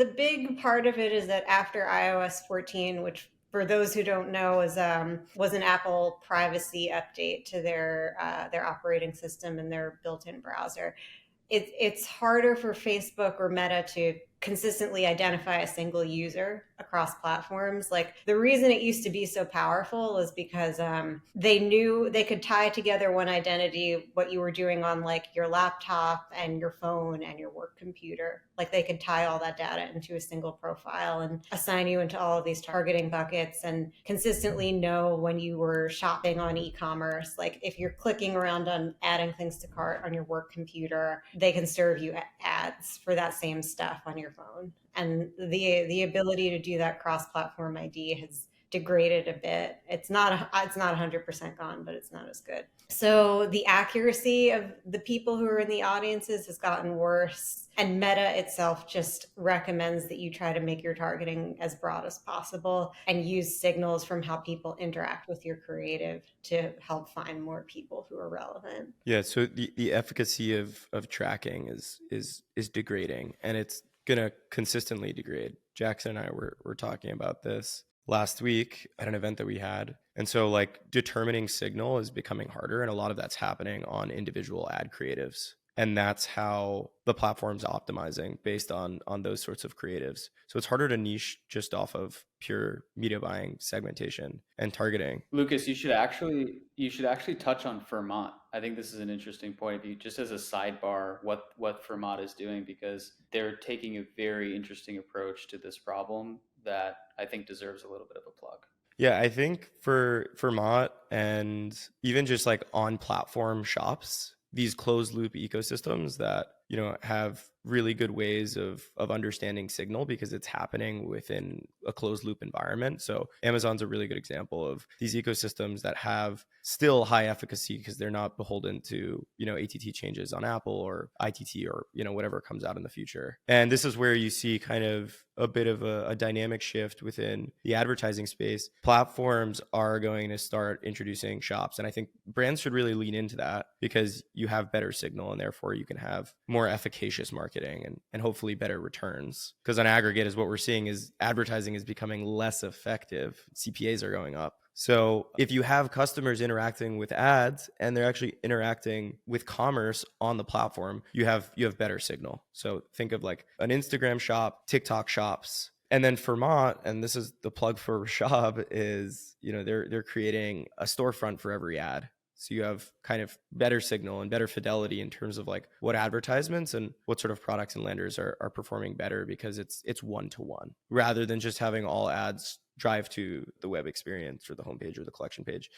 the big part of it is that after iOS 14, which for those who don't know was an Apple privacy update to their operating system and their built-in browser, it's harder for Facebook or Meta to consistently identify a single user across platforms. Like the reason it used to be so powerful is because they knew they could tie together one identity, what you were doing on like your laptop and your phone and your work computer. Like they could tie all that data into a single profile and assign you into all of these targeting buckets and consistently know when you were shopping on e-commerce. Like if you're clicking around on adding things to cart on your work computer, they can serve you ads for that same stuff on your phone. And the ability to do that cross-platform ID has degraded a bit. It's not 100% gone, but it's not as good. So the accuracy of the people who are in the audiences has gotten worse. And Meta itself just recommends that you try to make your targeting as broad as possible and use signals from how people interact with your creative to help find more people who are relevant. Yeah, so the efficacy of tracking is degrading, and it's gonna consistently degrade. Jackson and I were talking about this last week at an event that we had. And so like determining signal is becoming harder, and a lot of that's happening on individual ad creatives. And that's how the platform's optimizing based on those sorts of creatives. So it's harder to niche just off of pure media buying, segmentation, and targeting. Lucas, you should actually touch on Fermat. I think this is an interesting point of view, just as a sidebar, what Fermat is doing, because they're taking a very interesting approach to this problem that I think deserves a little bit of a plug. Yeah, I think for Mott and even just like on platform shops, these closed loop ecosystems that, you know, have really good ways of understanding signal because it's happening within a closed loop environment. So Amazon's a really good example of these ecosystems that have still high efficacy because they're not beholden to, you know, ATT changes on Apple or ITT or, you know, whatever comes out in the future. And this is where you see kind of a bit of a dynamic shift within the advertising space. Platforms are going to start introducing shops. And I think brands should really lean into that because you have better signal and therefore you can have more efficacious marketing and hopefully better returns. Because on aggregate is what we're seeing is advertising is becoming less effective. CPAs are going up. So if you have customers interacting with ads and they're actually interacting with commerce on the platform, you have better signal. So think of like an Instagram shop, TikTok shops. And then Fermat, and this is the plug for Rashab, is, you know, they're creating a storefront for every ad. So you have kind of better signal and better fidelity in terms of like what advertisements and what sort of products and lenders are performing better because it's one-to-one rather than just having all ads drive to the web experience or the homepage or the collection page.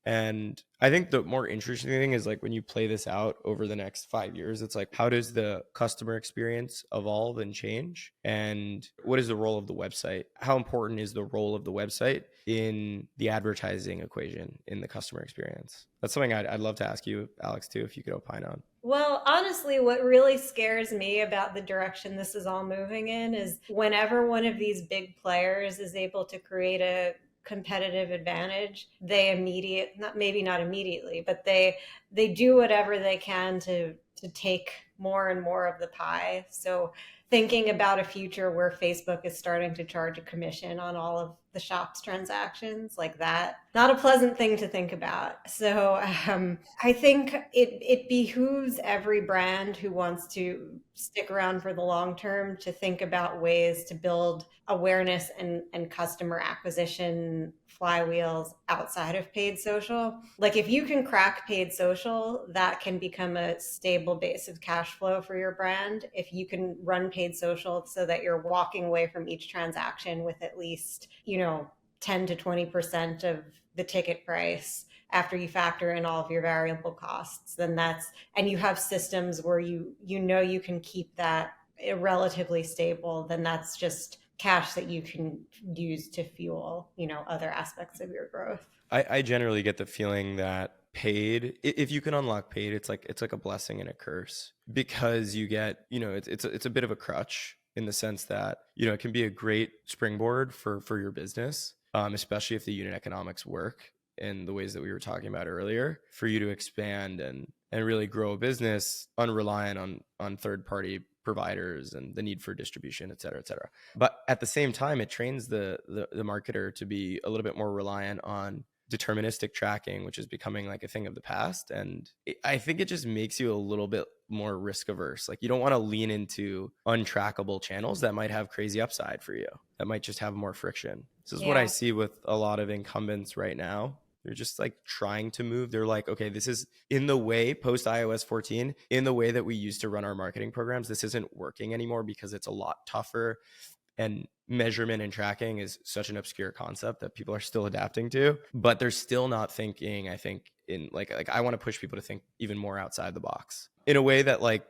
And I think the more interesting thing is like when you play this out over the next 5 years, it's like, how does the customer experience evolve and change? And what is the role of the website? How important is the role of the website in the advertising equation in the customer experience? That's something I'd love to ask you, Alex, too, if you could opine on. Well, honestly, what really scares me about the direction this is all moving in is whenever one of these big players is able to create a competitive advantage, maybe not immediately, but they do whatever they can to take more and more of the pie. So thinking about a future where Facebook is starting to charge a commission on all of the shop's transactions, like that, not a pleasant thing to think about. So I think it behooves every brand who wants to stick around for the long term to think about ways to build awareness and customer acquisition flywheels outside of paid social. Like if you can crack paid social, that can become a stable base of cash flow for your brand. If you can run paid social so that you're walking away from each transaction with at least, 10 to 20% of the ticket price after you factor in all of your variable costs, and you have systems where you can keep that relatively stable, then that's just cash that you can use to fuel, other aspects of your growth. I generally get the feeling that paid, if you can unlock paid, it's like a blessing and a curse because you get, it's a bit of a crutch in the sense that, it can be a great springboard for your business, especially if the unit economics work in the ways that we were talking about earlier, for you to expand and really grow a business unreliant on third-party providers and the need for distribution, et cetera, et cetera. But at the same time, it trains the marketer to be a little bit more reliant on deterministic tracking, which is becoming like a thing of the past. And I think it just makes you a little bit more risk averse. Like, you don't want to lean into untrackable channels that might have crazy upside for you, that might just have more friction. This is what I see with a lot of incumbents right now. They're just like trying to move. They're like, okay, this is in the way post iOS 14, in the way that we used to run our marketing programs. This isn't working anymore because it's a lot tougher. And measurement and tracking is such an obscure concept that people are still adapting to, but they're still not thinking, I think, in like I want to push people to think even more outside the box in a way that, like,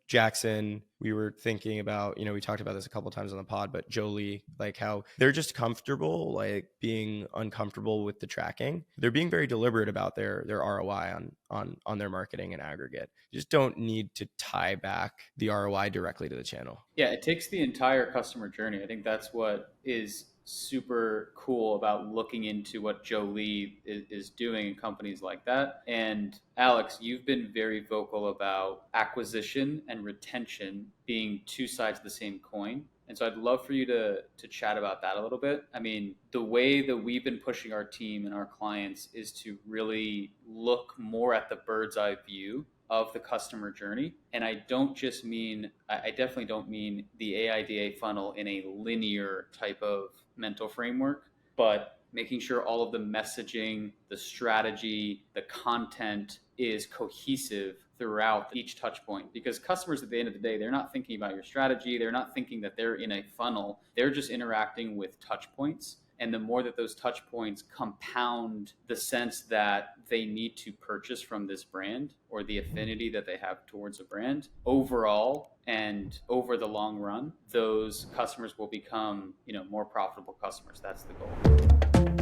Jackson, we were thinking about, we talked about this a couple of times on the pod, but Jolie, like how they're just comfortable, like being uncomfortable with the tracking. They're being very deliberate about their ROI on their marketing in aggregate. You just don't need to tie back the ROI directly to the channel. Yeah, it takes the entire customer journey. I think that's what is super cool about looking into what Jolie is doing in companies like that. And Alex, you've been very vocal about acquisition and retention being two sides of the same coin. And so I'd love for you to chat about that a little bit. I mean, the way that we've been pushing our team and our clients is to really look more at the bird's eye view of the customer journey. And I definitely don't mean the AIDA funnel in a linear type of mental framework, but making sure all of the messaging, the strategy, the content is cohesive throughout each touch point. Because customers at the end of the day, they're not thinking about your strategy. They're not thinking that they're in a funnel. They're just interacting with touch points. And the more that those touch points compound the sense that they need to purchase from this brand, or the affinity that they have towards a brand, overall and over the long run, those customers will become, more profitable customers. That's the goal.